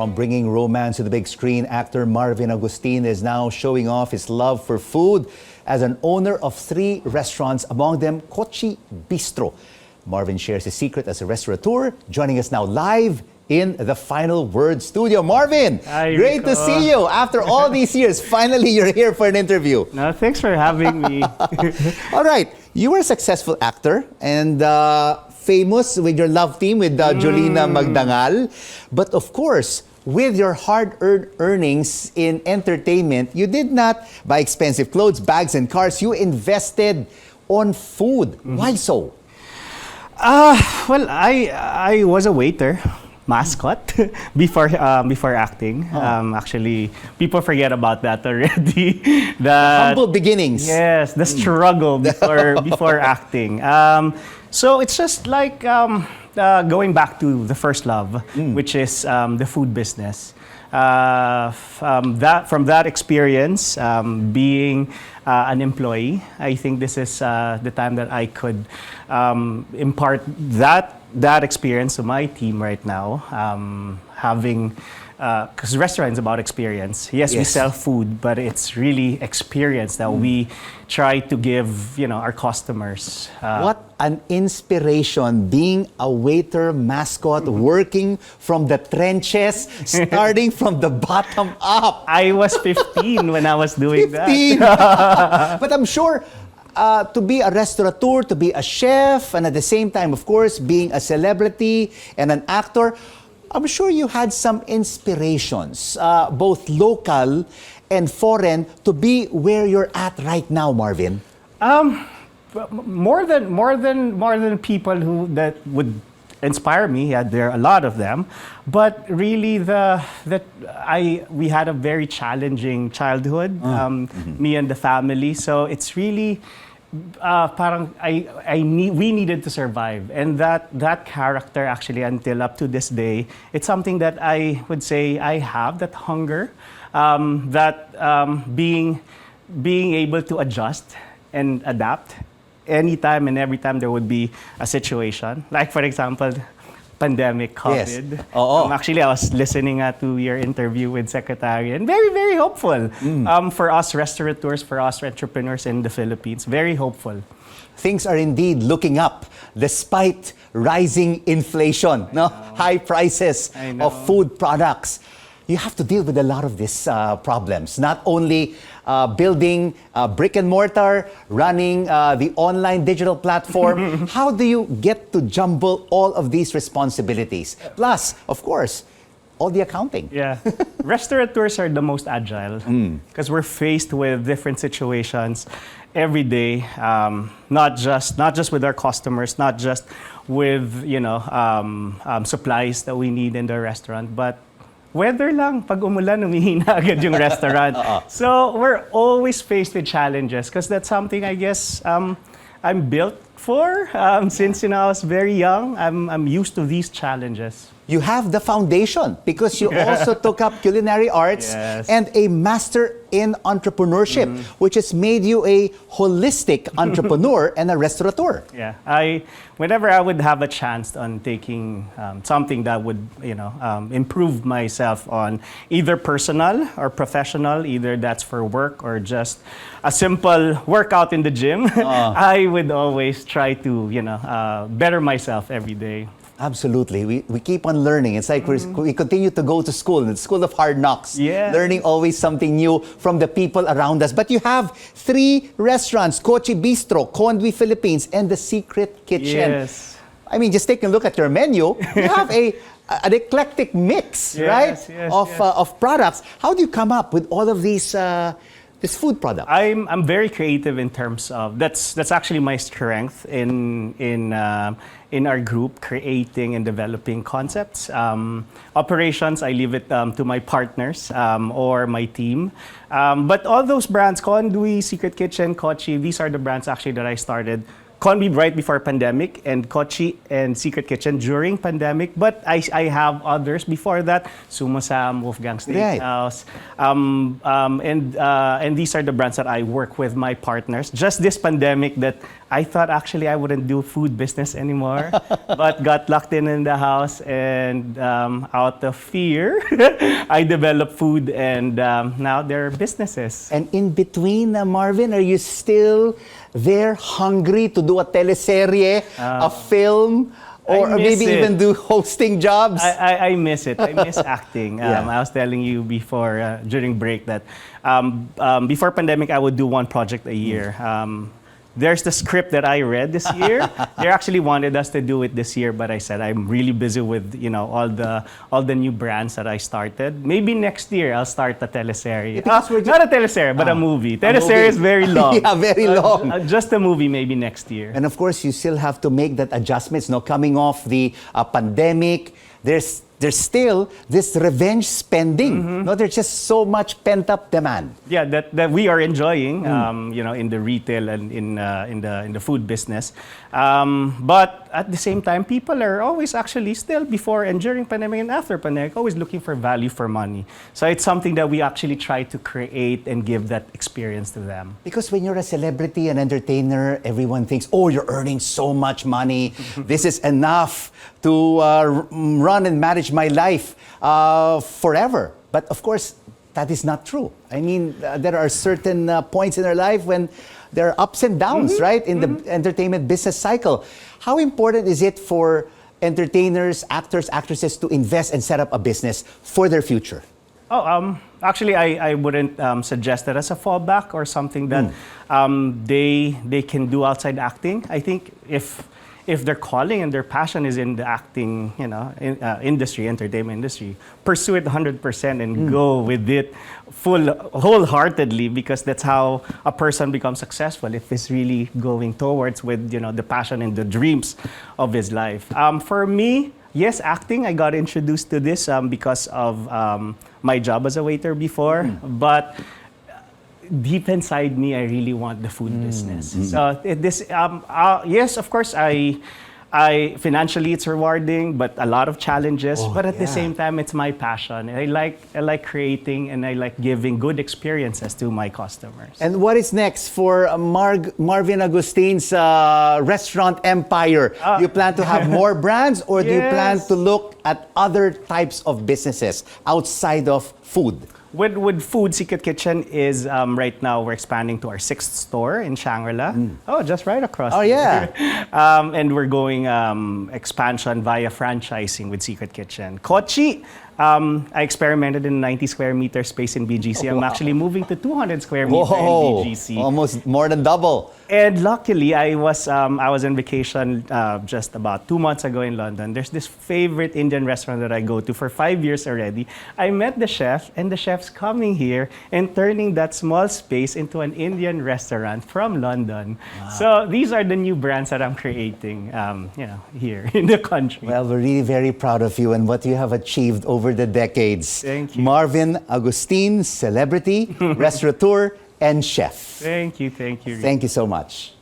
From bringing romance to the big screen, actor Marvin Agustin is now showing off his love for food as an owner of 3 restaurants, among them Cochi Bistro. Marvin shares his secret as a restaurateur, joining us now live in the Final Word studio. Marvin, Hi, great to Rico. see you. After all these years, finally you're here for an interview. No, thanks for having me. All right, you were a successful actor and famous with your love team with Jolina Magdangal. But of course, with your hard-earned earnings in entertainment, you did not buy expensive clothes, bags, and cars. You invested on food. Why so? Well, I was a waiter, mascot, before acting. Actually, people forget about that already. Humble beginnings. Yes, the struggle before acting. So it's just like going back to the first love, which is the food business. From that experience, being an employee, I think this is the time that I could impart that experience to my team right now. Because restaurant is about experience. Yes, we sell food, but it's really experience that we try to give, our customers. What an inspiration, being a waiter mascot, working from the trenches, starting from the bottom up. I was 15 when I was doing 15. that. But I'm sure to be a restaurateur, to be a chef, and at the same time, of course, being a celebrity and an actor, I'm sure you had some inspirations, both local and foreign, to be where you're at right now, Marvin. More than people that would inspire me. Yeah, there are a lot of them, but really we had a very challenging childhood, me and the family. So it's really parang we needed to survive, and that character actually until up to this day, it's something that I would say I have that hunger, being able to adjust and adapt anytime and every time there would be a situation. Like for example, pandemic, COVID. Yes. Actually, I was listening to your interview with Secretary, and very, very hopeful for us restaurateurs, for us entrepreneurs in the Philippines. Very hopeful. Things are indeed looking up despite rising inflation, high prices of food products. You have to deal with a lot of these problems, not only building brick and mortar, running the online digital platform. How do you get to jumble all of these responsibilities? Plus, of course, all the accounting. Yeah. Restaurateurs are the most agile because we're faced with different situations every day, not just with our customers, not just with supplies that we need in the restaurant, but weather lang, pag umulan, umihina agad yung restaurant. So we're always faced with challenges because that's something I guess I'm built for. Since I was very young, I'm used to these challenges. You have the foundation because you also took up culinary arts and a master in entrepreneurship, which has made you a holistic entrepreneur and a restaurateur. Yeah, whenever I would have a chance on taking something that would improve myself on either personal or professional, either that's for work or just a simple workout in the gym, I would always try to better myself every day. Absolutely. We keep on learning. It's like we continue to go to school, the school of hard knocks, learning always something new from the people around us. But you have 3 restaurants, Cochi Bistro, Conwy Philippines, and The Secret Kitchen. Yes. I mean, just take a look at your menu. You have an eclectic mix, of products. How do you come up with all of these this food product? I'm very creative in terms of that's actually my strength in our group, creating and developing concepts. Operations, I leave it to my partners or my team. But all those brands, Conwy, Secret Kitchen, Cochi, these are the brands actually that I started Conby right before pandemic, and Cochi and Secret Kitchen during pandemic. But I have others before that, Sumasam, Wolfgang Steakhouse, and these are the brands that I work with my partners. Just this pandemic that I thought actually I wouldn't do food business anymore, but got locked in the house, and out of fear, I developed food, and now they're businesses. And in between, Marvin, are you still there hungry to do a teleserye, a film, or maybe even do hosting jobs? I miss it. I miss acting. I was telling you before, during break, that before pandemic, I would do one project a year. There's the script that I read this year. They actually wanted us to do it this year, but I said I'm really busy with all the new brands that I started. Maybe next year I'll start a teleserye. Not a teleserye, but a movie. Teleserye is very long. Yeah, very long. Just a movie, maybe next year. And of course, you still have to make that adjustments. Now, coming off the pandemic, there's still this revenge spending. No, there's just so much pent-up demand. Yeah, that we are enjoying, in the retail and in the food business. But at the same time, people are always actually still before and during pandemic and after pandemic, always looking for value for money. So it's something that we actually try to create and give that experience to them. Because when you're a celebrity, an entertainer, everyone thinks, oh, you're earning so much money. This is enough to run and manage my life forever. But of course, that is not true. I mean, there are certain points in our life when there are ups and downs, right, in the entertainment business cycle. How important is it for entertainers, actors, actresses to invest and set up a business for their future? Actually, I wouldn't suggest that as a fallback or something that they can do outside acting. I think if their calling and their passion is in the acting, industry, entertainment industry, pursue it 100% and go with it wholeheartedly, because that's how a person becomes successful, if he's really going towards with the passion and the dreams of his life. For me, yes, acting. I got introduced to this because of my job as a waiter before, but deep inside me, I really want the food business. So yes, of course, I financially it's rewarding, but a lot of challenges. But at the same time, it's my passion. I like creating, and I like giving good experiences to my customers. And what is next for Marvin Agustin's restaurant empire? Do you plan to have more brands, or do you plan to look at other types of businesses outside of food? With food, Secret Kitchen is right now we're expanding to our 6th store in Shangri-La. Oh, just right across. Oh, yeah. And we're going expansion via franchising with Secret Kitchen. Cochi, I experimented in 90 square meter space in BGC. I'm actually moving to 200 square meter in BGC. Almost more than double. And luckily, I was on vacation just about 2 months ago in London. There's this favorite Indian restaurant that I go to for 5 years already. I met the chef, and the chef's coming here and turning that small space into an Indian restaurant from London. Wow. So these are the new brands that I'm creating, here in the country. Well, we're really very proud of you and what you have achieved over the decades. Thank you. Marvin Agustin, celebrity, restaurateur, and chef. Thank you. Thank you so much.